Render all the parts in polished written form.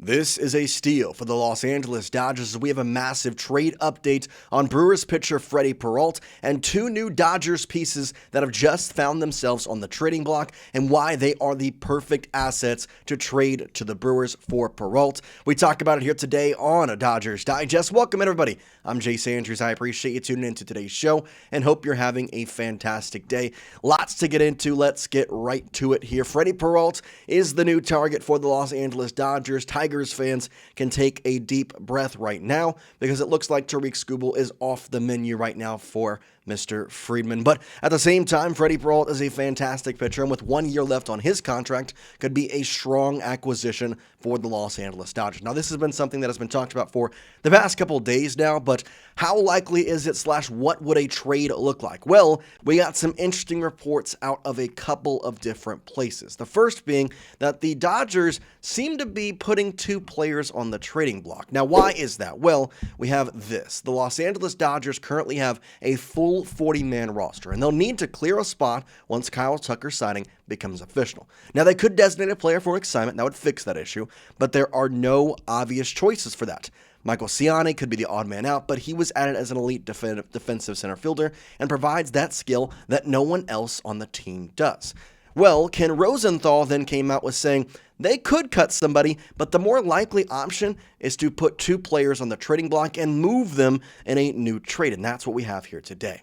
This is a steal for the Los Angeles Dodgers as we have a massive trade update on Brewers pitcher Freddy Peralta and two new Dodgers pieces that have just found themselves on the trading block and why they are the perfect assets to trade to the Brewers for Peralta. We talk about it here today on a Dodgers Digest. Welcome everybody. I'm Jace Andrews. I appreciate you tuning into today's show and hope you're having a fantastic day. Lots to get into. Let's get right to it here. Freddy Peralta is the new target for the Los Angeles Dodgers. Tigers fans can take a deep breath right now because it looks like Tariq Skubal is off the menu right now for Mr. Freeman. But at the same time, Freddy Peralta is a fantastic pitcher, and with 1 year left on his contract, could be a strong acquisition for the Los Angeles Dodgers. Now, this has been something that has been talked about for the past couple days now, but how likely is it / what would a trade look like? Well, we got some interesting reports out of a couple of different places. The first being that the Dodgers seem to be putting two players on the trading block. Now, why is that? Well, we have this. The Los Angeles Dodgers currently have a full 40-man roster, and they'll need to clear a spot once Kyle Tucker's signing becomes official. Now, they could designate a player for an assignment. That would fix that issue, but there are no obvious choices for that. Michael Ciani could be the odd man out, but he was added as an elite defensive center fielder and provides that skill that no one else on the team does. Well, Ken Rosenthal then came out with saying they could cut somebody, but the more likely option is to put two players on the trading block and move them in a new trade, and that's what we have here today.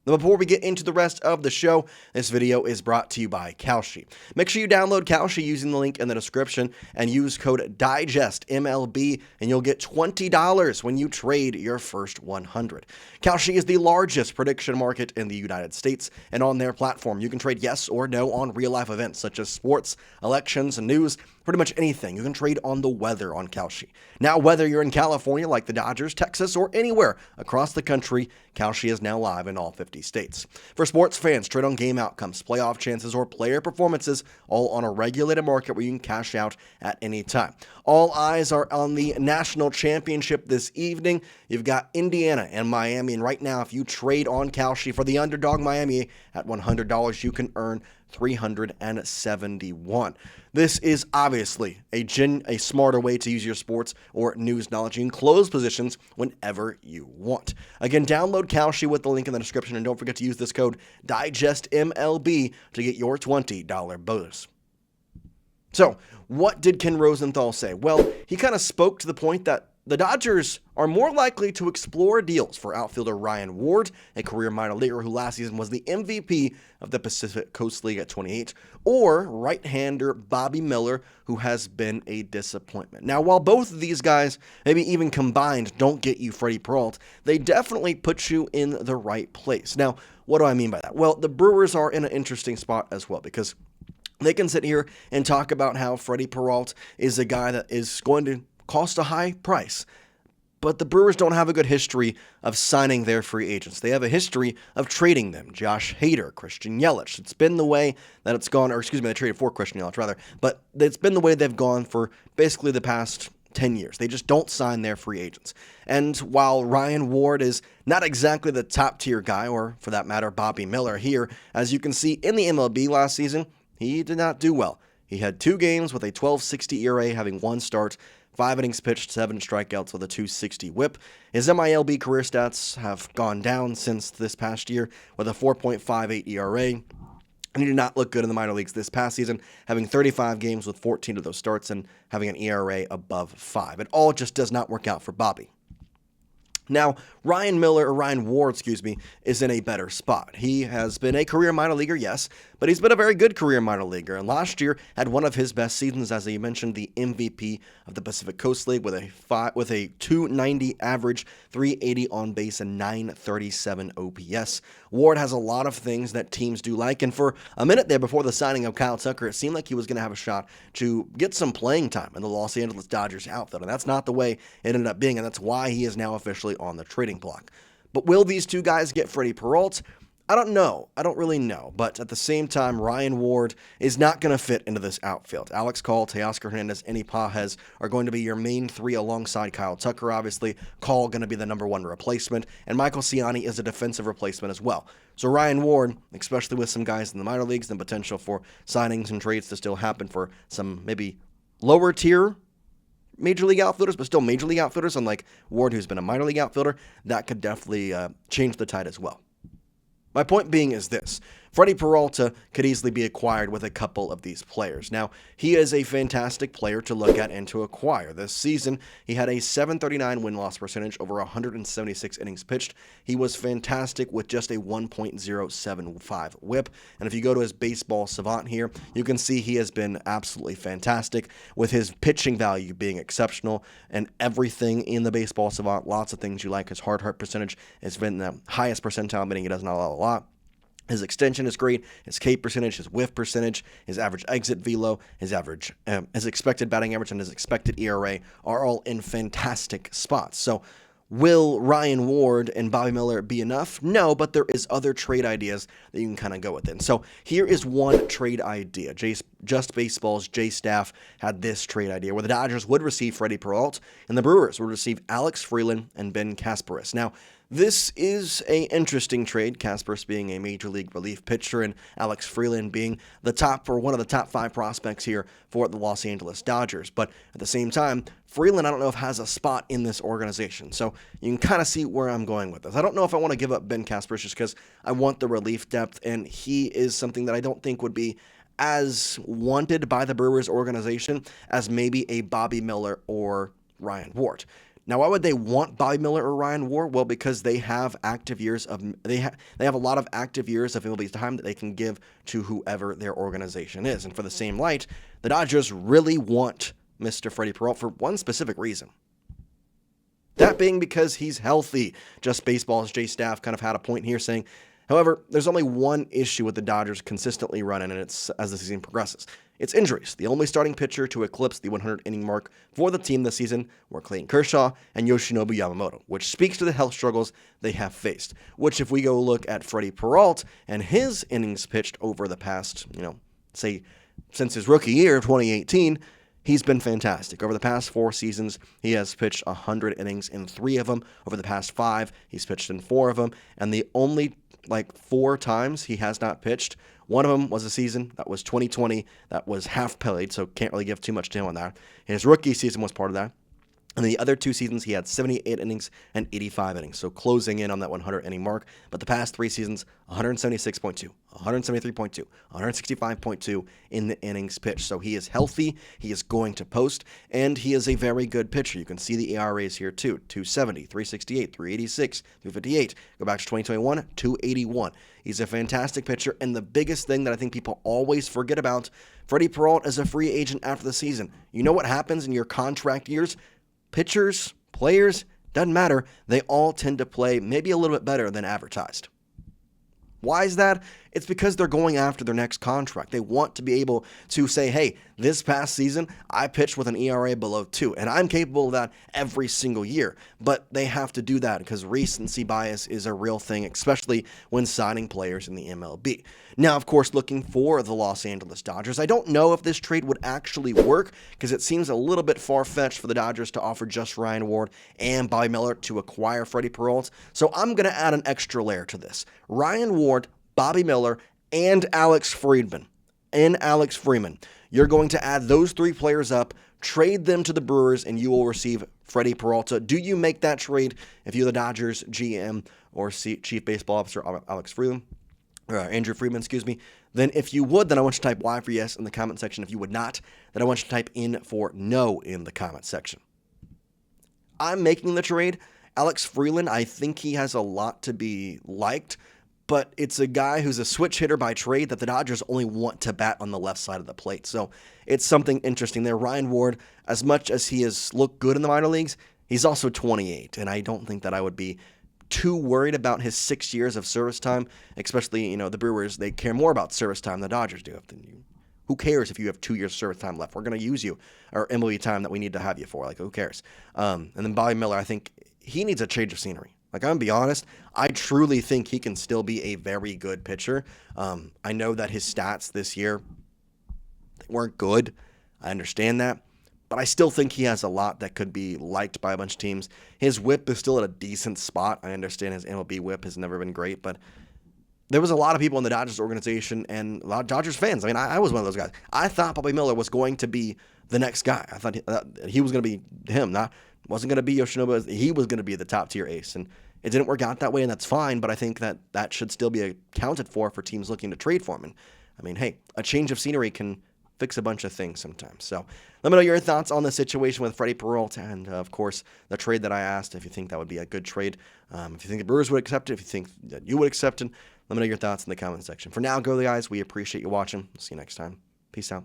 Now, before we get into the rest of the show, this video is brought to you by Kalshi. Make sure you download Kalshi using the link in the description and use code DIGESTMLB, and you'll get $20 when you trade your first 100. Kalshi is the largest prediction market in the United States, and on their platform, you can trade yes or no on real-life events such as sports, elections, and news. Pretty much anything. You can trade on the weather on Kalshi. Now, whether you're in California like the Dodgers, Texas, or anywhere across the country, Kalshi is now live in all 50 states. For sports fans, trade on game outcomes, playoff chances, or player performances, all on a regulated market where you can cash out at any time. All eyes are on the national championship this evening. You've got Indiana and Miami, and right now, if you trade on Kalshi for the underdog Miami at $100, you can earn $371. This is obviously a smarter way to use your sports or news knowledge. You can close positions whenever you want. Again, download Kalshi with the link in the description, and don't forget to use this code DIGESTMLB to get your $20 bonus. So, what did Ken Rosenthal say? Well, he kind of spoke to the point that the Dodgers are more likely to explore deals for outfielder Ryan Ward, a career minor leaguer who last season was the MVP of the Pacific Coast League at 28, or right-hander Bobby Miller, who has been a disappointment. Now, while both of these guys, maybe even combined, don't get you Freddy Peralta, they definitely put you in the right place. Now, what do I mean by that? Well, the Brewers are in an interesting spot as well because they can sit here and talk about how Freddy Peralta is a guy that is going to cost a high price. But the Brewers don't have a good history of signing their free agents. They have a history of trading them. Josh Hader, Christian Yelich. It's been the way that it's gone, or excuse me, they traded for Christian Yelich rather, but it's been the way they've gone for basically the past 10 years. They just don't sign their free agents. And while Ryan Ward is not exactly the top tier guy, or for that matter, Bobby Miller here, as you can see in the MLB last season, he did not do well. He had 2 games with a 12.60 ERA, having 1 start, 5 innings pitched, 7 strikeouts with a 2.60 whip. His MILB career stats have gone down since this past year with a 4.58 ERA. And he did not look good in the minor leagues this past season, having 35 games with 14 of those starts and having an ERA above 5. It all just does not work out for Bobby. Now, Ryan Ward, is in a better spot. He has been a career minor leaguer, yes, but he's been a very good career minor leaguer, and last year had one of his best seasons, as he mentioned, the MVP of the Pacific Coast League with a 290 average, 380 on base, and 937 OPS. Ward has a lot of things that teams do like, and for a minute there before the signing of Kyle Tucker, it seemed like he was going to have a shot to get some playing time in the Los Angeles Dodgers outfield, and that's not the way it ended up being, and that's why he is now officially on the trading block. But will these two guys get Freddy Peralta? I don't know. I don't really know. But at the same time, Ryan Ward is not going to fit into this outfield. Alex Call, Teoscar Hernández, and Pages are going to be your main 3 alongside Kyle Tucker, obviously. Call going to be the number 1 replacement. And Michael Ciani is a defensive replacement as well. So Ryan Ward, especially with some guys in the minor leagues, and potential for signings and trades to still happen for some maybe lower tier major league outfielders, but still major league outfielders, unlike Ward, who's been a minor league outfielder, that could definitely change the tide as well. My point being is this. Freddy Peralta could easily be acquired with a couple of these players. Now, he is a fantastic player to look at and to acquire. This season, he had a .739 win-loss percentage over 176 innings pitched. He was fantastic with just a 1.075 whip. And if you go to his baseball savant here, you can see he has been absolutely fantastic with his pitching value being exceptional and everything in the baseball savant. Lots of things you like. His hard hit percentage has been the highest percentile, meaning he doesn't allow a lot. His extension is great. His K percentage, his whiff percentage, his average exit velo, his expected batting average, and his expected ERA are all in fantastic spots. So, will Ryan Ward and Bobby Miller be enough? No, but there is other trade ideas that you can kind of go with. And so here is one trade idea. Just Baseball's Jay Staff had this trade idea where the Dodgers would receive Freddie Peralta and the Brewers would receive Alex Freeland and Ben Kasparis. Now, this is an interesting trade, Kasparis being a major league relief pitcher and Alex Freeland being the top or one of the top 5 prospects here for the Los Angeles Dodgers. But at the same time, Freeland, I don't know if has a spot in this organization. So you can kind of see where I'm going with this. I don't know if I want to give up Ben Kasparis just because I want the relief depth, and he is something that I don't think would be as wanted by the Brewers organization as maybe a Bobby Miller or Ryan Ward. Now, why would they want Bobby Miller or Ryan Ward? Well, because they have active years of they have a lot of active years of MLB time that they can give to whoever their organization is. And for the same light, the Dodgers really want Mr. Freddie Peralta for one specific reason. That being because he's healthy. Just Baseball's Jay Staff kind of had a point here saying, however, there's only one issue with the Dodgers consistently running, and it's as the season progresses. It's injuries. The only starting pitcher to eclipse the 100-inning mark for the team this season were Clayton Kershaw and Yoshinobu Yamamoto, which speaks to the health struggles they have faced, which if we go look at Freddie Peralta and his innings pitched over the past, say, since his rookie year of 2018, he's been fantastic. Over the past 4 seasons, he has pitched 100 innings in 3 of them. Over the past 5, he's pitched in 4 of them, and the only 4 times he has not pitched, one of them was a season, that was 2020, that was half played, so can't really give too much to him on that. His rookie season was part of that. And the other 2 seasons, he had 78 innings and 85 innings, so closing in on that 100-inning mark. But the past 3 seasons, 176.2, 173.2, 165.2 in the innings pitched. So he is healthy, he is going to post, and he is a very good pitcher. You can see the ERAs here too, 270, 368, 386, 358. Go back to 2021, 281. He's a fantastic pitcher, and the biggest thing that I think people always forget about, Freddie Peralta is a free agent after the season. You know what happens in your contract years? Pitchers, players, doesn't matter. They all tend to play maybe a little bit better than advertised. Why is that? It's because they're going after their next contract. They want to be able to say, hey, this past season, I pitched with an ERA below 2, and I'm capable of that every single year. But they have to do that because recency bias is a real thing, especially when signing players in the MLB. Now, of course, looking for the Los Angeles Dodgers, I don't know if this trade would actually work because it seems a little bit far-fetched for the Dodgers to offer just Ryan Ward and Bobby Miller to acquire Freddie Peralta. So I'm going to add an extra layer to this. Ryan Ward, Bobby Miller, and Alex Freeman. You're going to add those 3 players up, trade them to the Brewers, and you will receive Freddie Peralta. Do you make that trade if you're the Dodgers GM or Chief Baseball Officer Andrew Freeman, Then if you would, then I want you to type Y for yes in the comment section. If you would not, then I want you to type in for no in the comment section. I'm making the trade. Alex Freeland, I think he has a lot to be liked, but it's a guy who's a switch hitter by trade that the Dodgers only want to bat on the left side of the plate. So it's something interesting there. Ryan Ward, as much as he has looked good in the minor leagues, he's also 28, and I don't think that I would be too worried about his 6 years of service time, especially, the Brewers, they care more about service time than the Dodgers do. Who cares if you have 2 years service time left? We're going to use you, or MLB time that we need to have you for. Who cares? And then Bobby Miller, I think he needs a change of scenery. I'm going to be honest, I truly think he can still be a very good pitcher. I know that his stats this year weren't good. I understand that. But I still think he has a lot that could be liked by a bunch of teams. His whip is still at a decent spot. I understand his MLB whip has never been great, but there was a lot of people in the Dodgers organization and a lot of Dodgers fans. I mean, I was one of those guys. I thought Bobby Miller was going to be the next guy. I thought he was going to be him. Wasn't going to be Yoshinobu. He was going to be the top tier ace. And it didn't work out that way, and that's fine. But I think that should still be accounted for teams looking to trade for him. And I mean, hey, a change of scenery can fix a bunch of things sometimes. So let me know your thoughts on the situation with Freddy Peralta and, of course, the trade that I asked, if you think that would be a good trade. If you think the Brewers would accept it, if you think that you would accept it, let me know your thoughts in the comment section. For now, go, guys. We appreciate you watching. See you next time. Peace out.